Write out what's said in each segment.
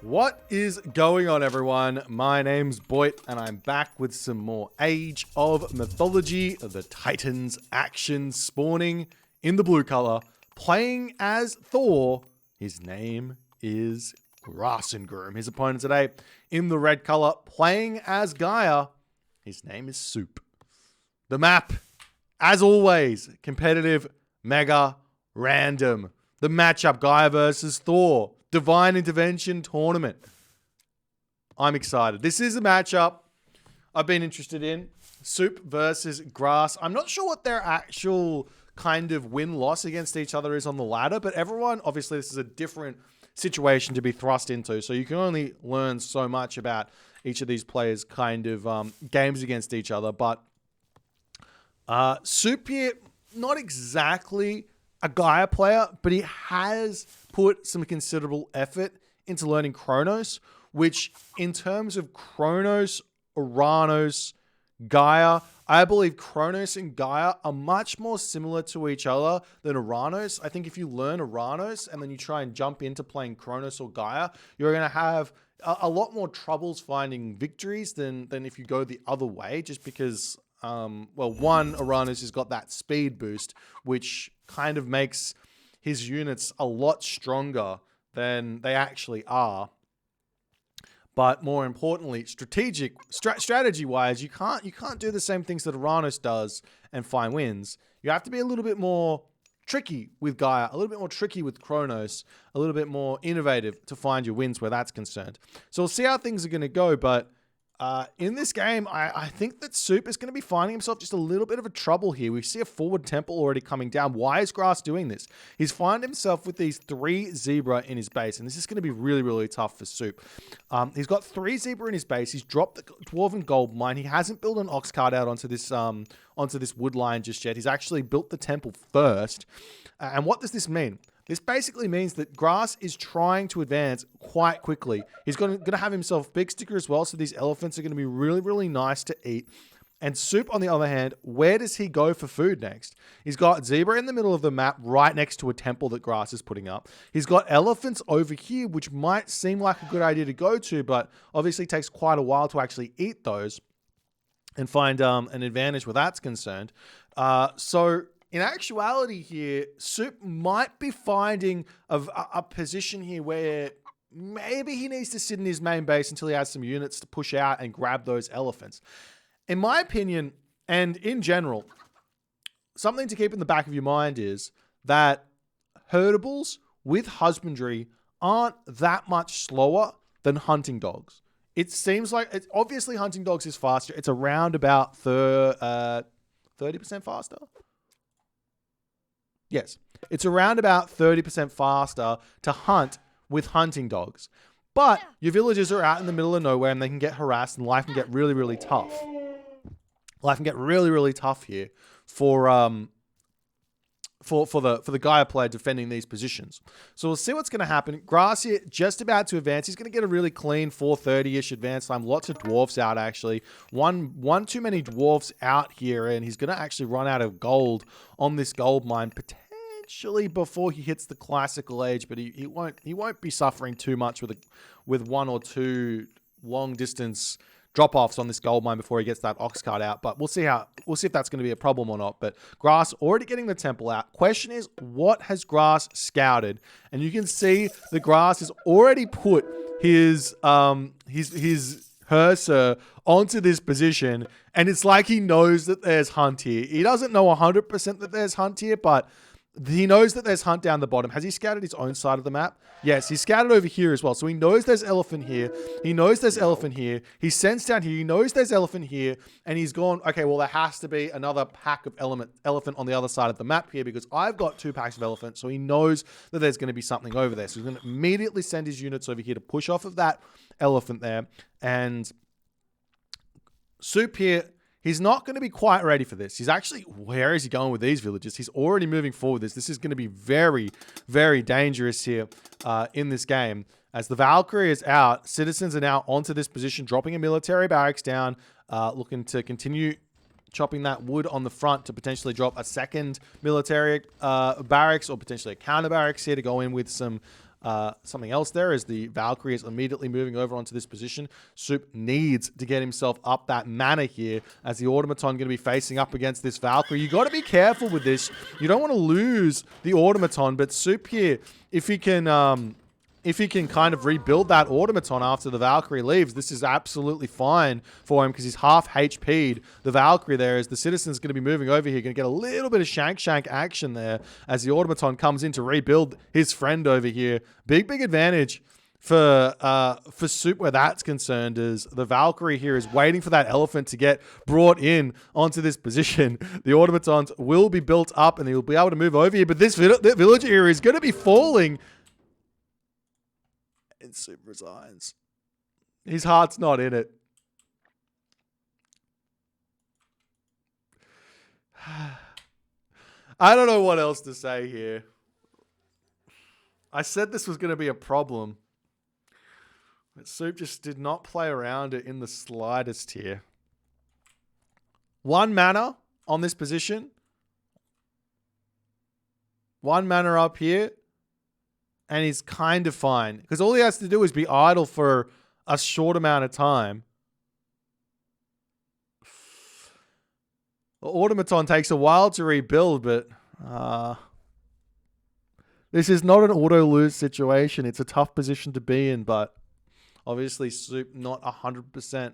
What is going on, everyone? My name's Boit, and I'm back with some more Age of Mythology, the Titans action spawning in the blue color, playing as Thor. His name is Grassengroom. His opponent today in the red color, playing as Gaia. His name is Suppe. The map, as always, competitive, mega, random. The matchup, Gaia versus Thor. Divine Intervention Tournament. I'm excited. This is a matchup I've been interested in. Suppe versus Grass. I'm not sure what their actual kind of win-loss against each other is on the ladder, but everyone, obviously, this is a different situation to be thrust into, so you can only learn so much about each of these players' kind of games against each other, but Suppe here, not exactly a Gaia player, but he has put some considerable effort into learning Kronos, which in terms of Kronos, Uranus, Gaia, I believe Kronos and Gaia are much more similar to each other than Uranus. I think if you learn Uranus and then you try and jump into playing Kronos or Gaia, you're going to have a lot more troubles finding victories than if you go the other way, just because well, one, Uranus has got that speed boost, which kind of makes his units a lot stronger than they actually are. But more importantly, strategy-wise, you can't do the same things that Uranus does and find wins. You have to be a little bit more tricky with Gaia, a little bit more tricky with Kronos, a little bit more innovative to find your wins where that's concerned. So we'll see how things are going to go, but in this game, I think that Suppe is going to be finding himself just a little bit of a trouble here. We see a forward temple already coming down. Why is Grass doing this? He's finding himself with these 3 zebra in his base, and this is going to be really, really tough for Suppe. He's got 3 zebra in his base. He's dropped the Dwarven Gold Mine. He hasn't built an ox cart out onto this wood line just yet. He's actually built the temple first. And what does this mean? This basically means that Grass is trying to advance quite quickly. He's going to have himself Big Sticker as well, so these elephants are going to be really, really nice to eat. And Suppe, on the other hand, where does he go for food next? He's got Zebra in the middle of the map, right next to a temple that Grass is putting up. He's got elephants over here, which might seem like a good idea to go to, but obviously takes quite a while to actually eat those and find an advantage where that's concerned. So in actuality here, Suppe might be finding a position here where maybe he needs to sit in his main base until he has some units to push out and grab those elephants. In my opinion, and in general, something to keep in the back of your mind is that herdables with husbandry aren't that much slower than hunting dogs. It seems like, obviously hunting dogs is faster. It's around about 30% faster. Yes, it's around about 30% faster to hunt with hunting dogs. But your villagers are out in the middle of nowhere and they can get harassed and life can get really, really tough. Life can get really, really tough here for the Gaia player defending these positions. So we'll see what's going to happen. Grass here just about to advance. He's going to get a really clean 430-ish advance time. Lots of dwarfs out, actually. One too many dwarfs out here, and he's going to actually run out of gold on this gold mine potentially before he hits the classical age, but he won't be suffering too much with 1 or 2 long distance drop-offs on this gold mine before he gets that ox cart out, but we'll see if that's going to be a problem or not. But Grass already getting the temple out. Question is, what has Grass scouted? And you can see the Grass has already put his cursor onto this position, and it's like he knows that there's hunt here. He doesn't know 100% that there's hunt here, but he knows that there's hunt down the bottom. Has he scouted his own side of the map? Yes, he scouted over here as well. So he knows there's elephant here. He knows there's elephant here. He sensed down here. He knows there's elephant here. And he's gone, okay, well, there has to be another pack of elephant on the other side of the map here because I've got 2 packs of elephant. So he knows that there's going to be something over there. So he's going to immediately send his units over here to push off of that elephant there. And Suppe here, he's not going to be quite ready for this. He's actually, where is he going with these villages? He's already moving forward. This is going to be very, very dangerous here in this game. As the Valkyrie is out, citizens are now onto this position, dropping a military barracks down, looking to continue chopping that wood on the front to potentially drop a second military barracks or potentially a counter barracks here to go in with some something else there as the Valkyrie is immediately moving over onto this position. Suppe needs to get himself up that mana here as the Automaton going to be facing up against this Valkyrie. You got to be careful with this. You don't want to lose the Automaton, but Suppe here, if he can kind of rebuild that Automaton after the Valkyrie leaves, this is absolutely fine for him because he's half HP'd the Valkyrie there as the Citizen's going to be moving over here. Going to get a little bit of shank action there as the Automaton comes in to rebuild his friend over here. Big advantage for Suppe where that's concerned is the Valkyrie here is waiting for that elephant to get brought in onto this position. The Automatons will be built up and they'll be able to move over here, but this villager here is going to be falling. And Suppe resigns. His heart's not in it. I don't know what else to say here. I said this was going to be a problem. But Suppe just did not play around it in the slightest here. 1 mana on this position. 1 mana up here. And he's kind of fine. Because all he has to do is be idle for a short amount of time. The Automaton takes a while to rebuild, but this is not an auto-lose situation. It's a tough position to be in, but obviously Suppe not 100%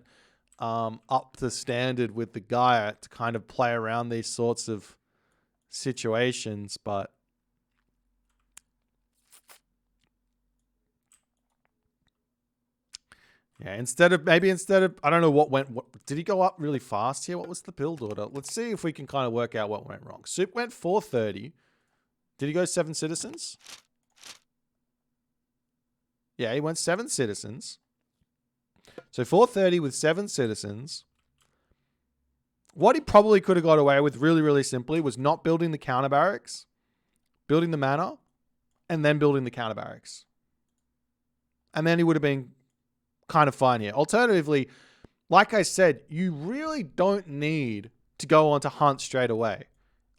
up to standard with the guy to kind of play around these sorts of situations, but yeah, instead of, I don't know what did he go up really fast here? What was the build order? Let's see if we can kind of work out what went wrong. Suppe went 430. Did he go 7 citizens? Yeah, he went 7 citizens. So 430 with 7 citizens. What he probably could have got away with really simply was not building the counter barracks, building the mana, and then building the counter barracks. And then he would have been kind of fine here. Alternatively, like I said, you really don't need to go on to hunt straight away.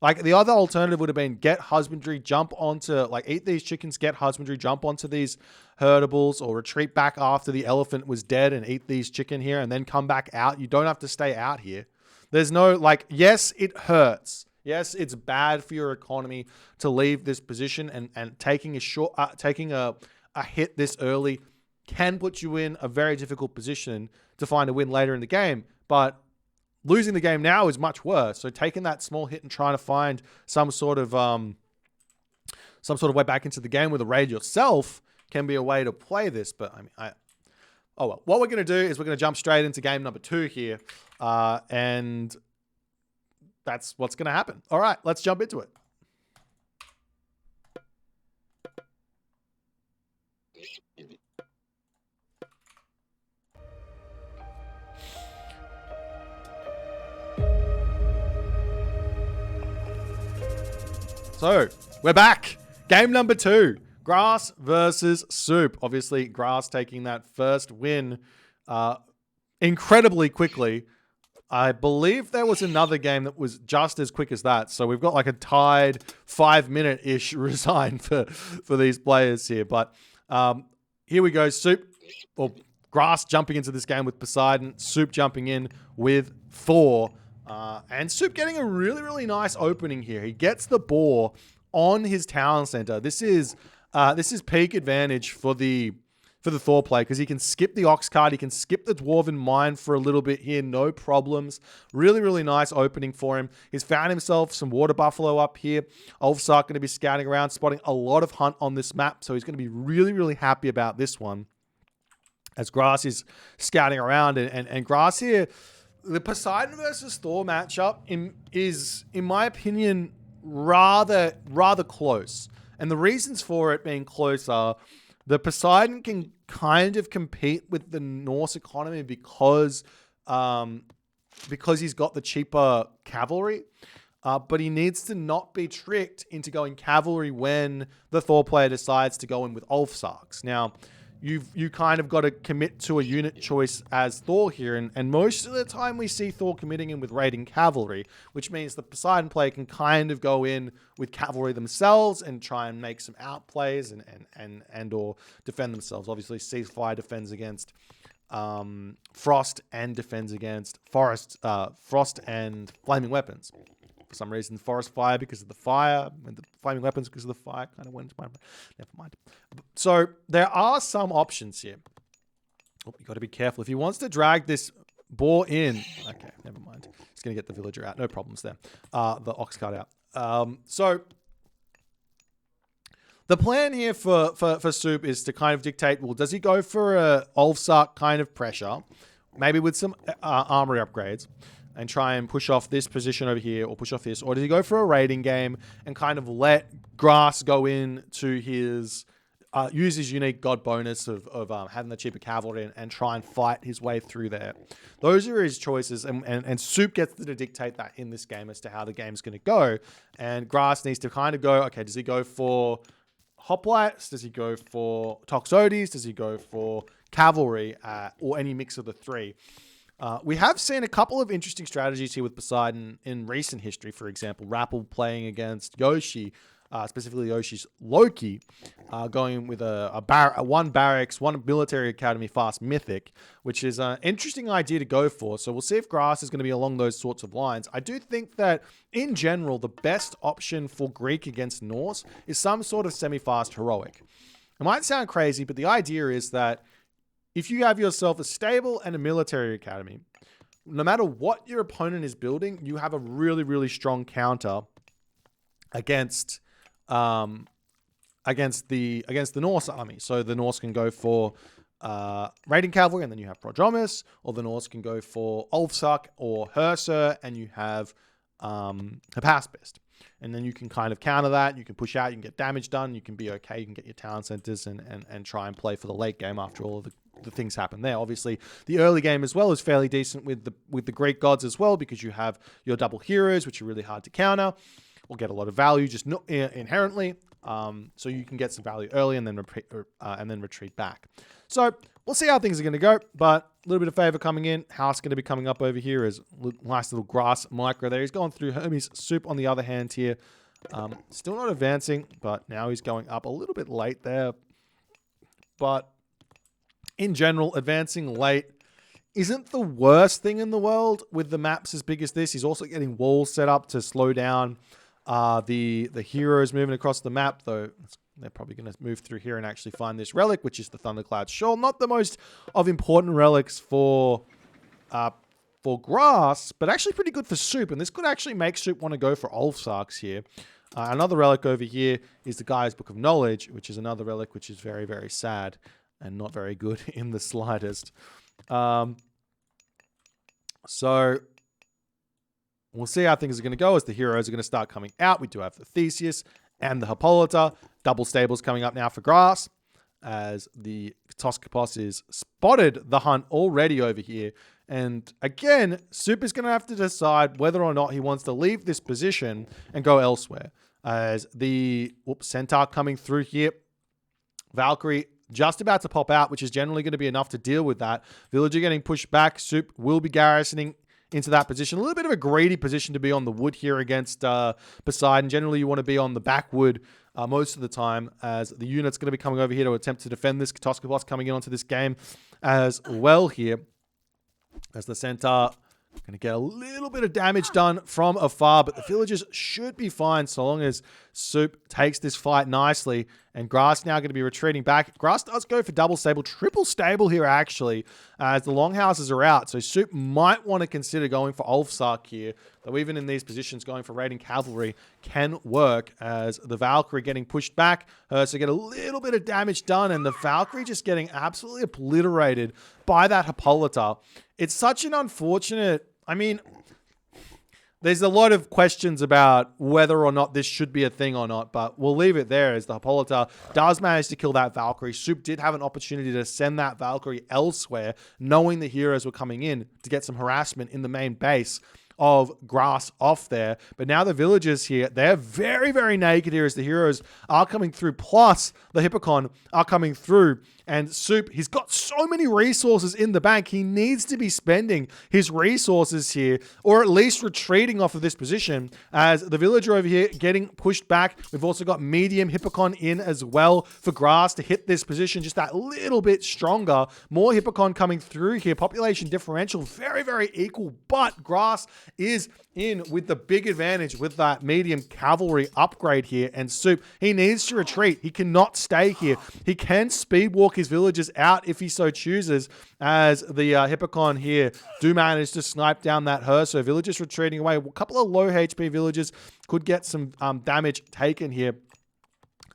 Like the other alternative would have been get husbandry, jump onto, like eat these chickens, get husbandry, jump onto these herdables, or retreat back after the elephant was dead and eat these chicken here and then come back out. You don't have to stay out here. There's no, like, yes, it hurts. Yes, it's bad for your economy to leave this position, and taking a hit this early can put you in a very difficult position to find a win later in the game. But losing the game now is much worse. So taking that small hit and trying to find some sort of way back into the game with a raid yourself can be a way to play this. But I mean, oh well. What we're going to do is we're going to jump straight into game number 2 here, and that's what's going to happen. All right, let's jump into it. So, we're back. Game number 2. Grass versus Suppe. Obviously, Grass taking that first win incredibly quickly. I believe there was another game that was just as quick as that. So we've got like a tied 5-minute-ish resign for these players here. But here we go. Suppe, or Grass jumping into this game with Poseidon. Suppe jumping in with Thor. And Suppe getting a really nice opening here. He gets the boar on his town center. This is peak advantage for the Thor play because he can skip the Ox card. He can skip the Dwarven Mine for a little bit here. No problems. Really nice opening for him. He's found himself some Water Buffalo up here. Ulfsark going to be scouting around, spotting a lot of hunt on this map. So he's going to be really happy about this one as Grass is scouting around. And Grass here, the Poseidon versus Thor matchup is, in my opinion, rather close. And the reasons for it being close are the Poseidon can kind of compete with the Norse economy because he's got the cheaper cavalry. But he needs to not be tricked into going cavalry when the Thor player decides to go in with Ulfsarks. Now, you kind of got to commit to a unit choice as Thor here, and most of the time we see Thor committing in with raiding cavalry, which means the Poseidon player can kind of go in with cavalry themselves and try and make some outplays and or defend themselves. Obviously, Ceasefire defends against Frost and defends against Frost and Flaming Weapons. For some reason, Forest Fire because of the fire, and the Flaming Weapons because of the fire kind of went into my... Never mind. So there are some options here. Oh, you got to be careful. If he wants to drag this boar in... Okay, never mind. He's going to get the villager out. No problems there. The ox cart out. So the plan here for Suppe is to kind of dictate, well, does he go for a Ulfsark kind of pressure, maybe with some armory upgrades, and try and push off this position over here, or push off this? Or does he go for a raiding game and kind of let Grass go in to his... use his unique god bonus of having the cheaper cavalry and try and fight his way through there? Those are his choices, and Suppe gets to dictate that in this game as to how the game's going to go. And Grass needs to kind of go, okay, does he go for hoplites? Does he go for Toxotes? Does he go for cavalry? Or any mix of the three? We have seen a couple of interesting strategies here with Poseidon in recent history. For example, Rappel playing against Yoshi, specifically Yoshi's Loki, going with one barracks, one military academy fast mythic, which is an interesting idea to go for. So we'll see if Grass is going to be along those sorts of lines. I do think that in general, the best option for Greek against Norse is some sort of semi-fast heroic. It might sound crazy, but the idea is that if you have yourself a stable and a military academy, no matter what your opponent is building, you have a really, really strong counter against the Norse army. So the Norse can go for raiding cavalry, and then you have Prodromus, or the Norse can go for Ulfsark or Herser, and you have Hapaspist. And then you can kind of counter that. You can push out. You can get damage done. You can be okay. You can get your town centers and try and play for the late game after all of the things happen there. Obviously, the early game as well is fairly decent with the Greek gods as well, because you have your double heroes, which are really hard to counter or get a lot of value just not inherently. So you can get some value early and then retreat back. So we'll see how things are going to go, but a little bit of favor coming in. House going to be coming up over here as nice little grass micro there. He's going through Hermes. Suppe on the other hand here. Still not advancing, but now he's going up a little bit late there. But in general, advancing late isn't the worst thing in the world with the maps as big as this. He's also getting walls set up to slow down the heroes moving across the map, though they're probably going to move through here and actually find this relic, which is the Thundercloud Shawl. Not the most of important relics for Grass, but actually pretty good for Suppe. And this could actually make Suppe want to go for Ulfsarks here. Another relic over here is the Guy's Book of Knowledge, which is another relic which is very, very sad and not very good in the slightest. So we'll see how things are going to go as the heroes are going to start coming out. We do have the Theseus and the Hippolyta. Double stables coming up now for Grass, as the Toskopos is spotted the hunt already over here. And again, Suppe is going to have to decide whether or not he wants to leave this position and go elsewhere. As the Centaur coming through here. Valkyrie just about to pop out, which is generally going to be enough to deal with that. Villager getting pushed back. Suppe will be garrisoning into that position. A little bit of a greedy position to be on the wood here against Poseidon. Generally, you want to be on the back wood most of the time, as the unit's going to be coming over here to attempt to defend this. Toskopos coming in onto this game as well here, as the Centaur going to get a little bit of damage done from afar, but the villagers should be fine so long as Suppe takes this fight nicely. And Grass now going to be retreating back. Grass does go for double stable, triple stable here actually, as the longhouses are out. So Suppe might want to consider going for Ulfsark here, though even in these positions, going for raiding cavalry can work, as the Valkyrie getting pushed back. So get a little bit of damage done, and the Valkyrie just getting absolutely obliterated by that Hippolyta. It's such an unfortunate... I mean, there's a lot of questions about whether or not this should be a thing or not, but we'll leave it there, as the Hippolyta does manage to kill that Valkyrie. Suppe did have an opportunity to send that Valkyrie elsewhere, knowing the heroes were coming in to get some harassment in the main base of grass off there. But now the villagers here, they're very, very naked here as the heroes are coming through. Plus, the Hippocon are coming through. And Suppe, he's got so many resources in the bank. He needs to be spending his resources here, or at least retreating off of this position, as the villager over here getting pushed back. We've also got medium Hippocon in as well for grass to hit this position just that little bit stronger. More Hippocon coming through here. Population differential very, very equal, but grass is in with the big advantage with that medium cavalry upgrade here. And Suppe, he needs to retreat. He cannot stay here. He can speed walk his villagers out if he so chooses, as the Hippocon here do manage to snipe down that her. So villagers retreating away. A couple of low HP villagers could get some damage taken here.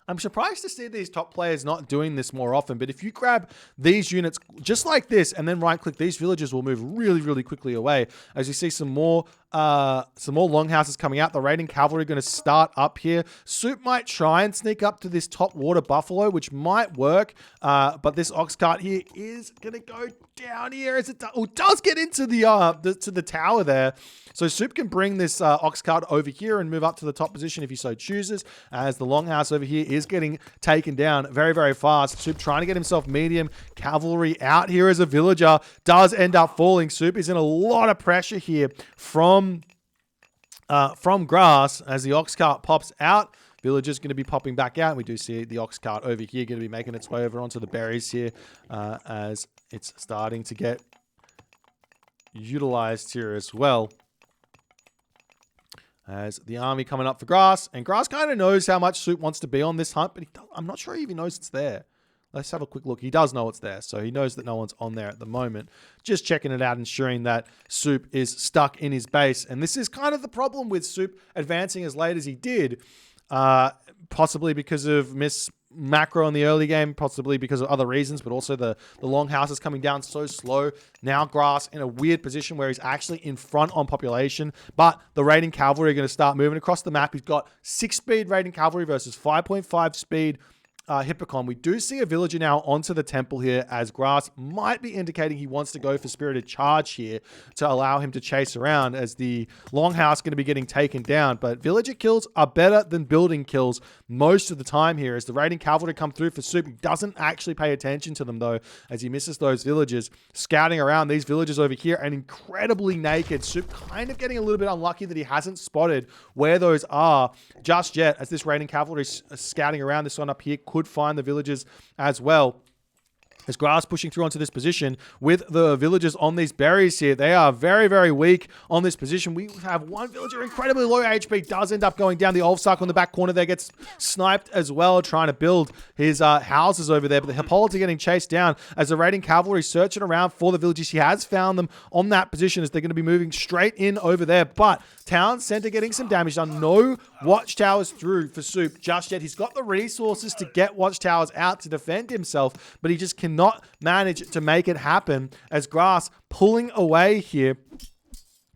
I'm surprised to see these top players not doing this more often, but if you grab these units just like this and then right-click, these villagers will move really, really quickly away. As you see some more longhouses coming out. The raiding cavalry going to start up here. Suppe might try and sneak up to this top water buffalo, which might work, but this ox cart here is going to go down here as it does get into the tower there. So Suppe can bring this ox cart over here and move up to the top position if he so chooses, as the longhouse over here is getting taken down very, very fast. Suppe trying to get himself medium cavalry out here as a villager does end up falling. Suppe is in a lot of pressure here from grass as the ox cart pops out. Villagers going to be popping back out. We do see the ox cart over here going to be making its way over onto the berries here as it's starting to get utilized here as well. As the army coming up for grass, and grass kind of knows how much Suppe wants to be on this hunt, but I'm not sure if he knows it's there. Let's have a quick look. He does know it's there, so he knows that no one's on there at the moment. Just checking it out, ensuring that Suppe is stuck in his base. And this is kind of the problem with Suppe advancing as late as he did, possibly because of macro in the early game, possibly because of other reasons, but also the longhouse is coming down so slow. Now grass in a weird position where he's actually in front on population, but the raiding cavalry are going to start moving across the map. He's got 6-speed raiding cavalry versus 5.5 speed Hippocon. We do see a villager now onto the temple here, as grass might be indicating he wants to go for spirited charge here to allow him to chase around, as the longhouse going to be getting taken down. But villager kills are better than building kills most of the time here, as the raiding cavalry come through for Suppe. He doesn't actually pay attention to them though, as he misses those villagers scouting around. These villagers over here and incredibly naked. Suppe kind of getting a little bit unlucky that he hasn't spotted where those are just yet, as this raiding cavalry scouting around. This one up here could find the villagers as well. As grass pushing through onto this position with the villagers on these berries here. They are very, very weak on this position. We have one villager incredibly low HP, does end up going down. The Olfsark on the back corner there gets sniped as well, trying to build his houses over there. But the Hippolyta getting chased down as the raiding cavalry searching around for the villagers. He has found them on that position, as they're going to be moving straight in over there. But town center getting some damage done. No watchtowers through for Suppe just yet. He's got the resources to get watchtowers out to defend himself, but he just cannot manage to make it happen, as grass pulling away here.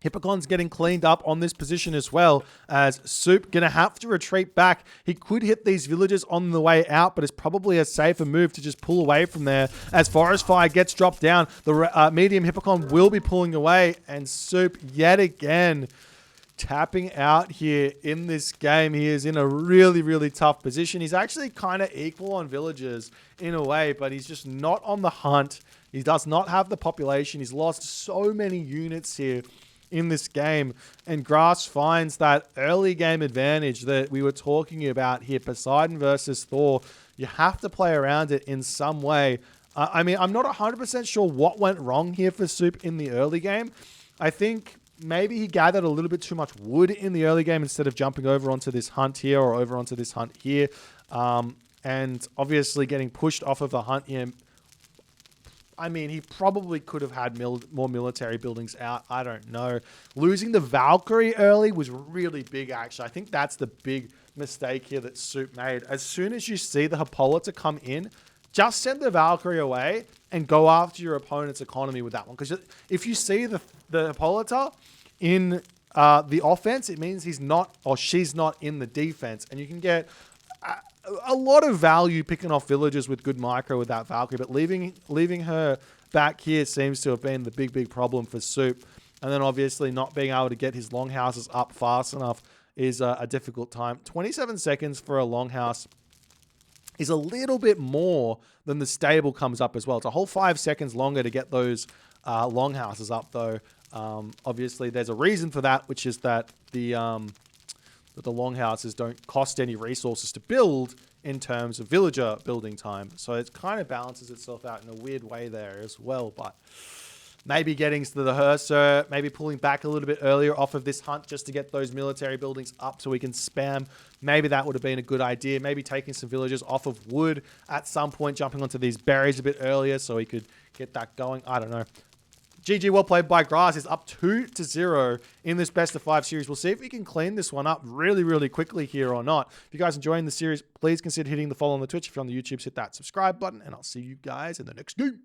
Hippocon's getting cleaned up on this position as well, as Suppe gonna have to retreat back. He could hit these villagers on the way out, but it's probably a safer move to just pull away from there. As Forest Fire gets dropped down, the medium Hippocon will be pulling away, and Suppe yet again tapping out here in this game. He is in a really, really tough position. He's actually kind of equal on villagers in a way, but he's just not on the hunt. He does not have the population. He's lost so many units here in this game, and grass finds that early game advantage that we were talking about here. Poseidon versus Thor. You have to play around it in some way. I mean, I'm not 100% sure what went wrong here for Suppe in the early game. I think maybe he gathered a little bit too much wood in the early game instead of jumping over onto this hunt here or over onto this hunt here. And obviously getting pushed off of the hunt here. I mean, he probably could have had more military buildings out. I don't know. Losing the Valkyrie early was really big, actually. I think that's the big mistake here that Suppe made. As soon as you see the Hippolyta come in, just send the Valkyrie away and go after your opponent's economy with that one. Because if you see the Hippolyta in the offense, it means he's not, or she's not, in the defense. And you can get a lot of value picking off villagers with good micro with that Valkyrie. But leaving her back here seems to have been the big problem for Suppe. And then obviously not being able to get his longhouses up fast enough is a difficult time. 27 seconds for a longhouse is a little bit more than the stable comes up as well. It's a whole 5 seconds longer to get those longhouses up, though. Obviously, there's a reason for that, which is that the longhouses don't cost any resources to build in terms of villager building time. So it kind of balances itself out in a weird way there as well. But maybe getting to the Herser, maybe pulling back a little bit earlier off of this hunt just to get those military buildings up so we can spam. Maybe that would have been a good idea. Maybe taking some villagers off of wood at some point, jumping onto these berries a bit earlier so we could get that going. I don't know. GG, well played by Grass. Is up 2-0 in this best of 5 series. We'll see if we can clean this one up really, really quickly here or not. If you guys enjoying the series, please consider hitting the follow on the Twitch. If you're on the YouTube, hit that subscribe button, and I'll see you guys in the next game.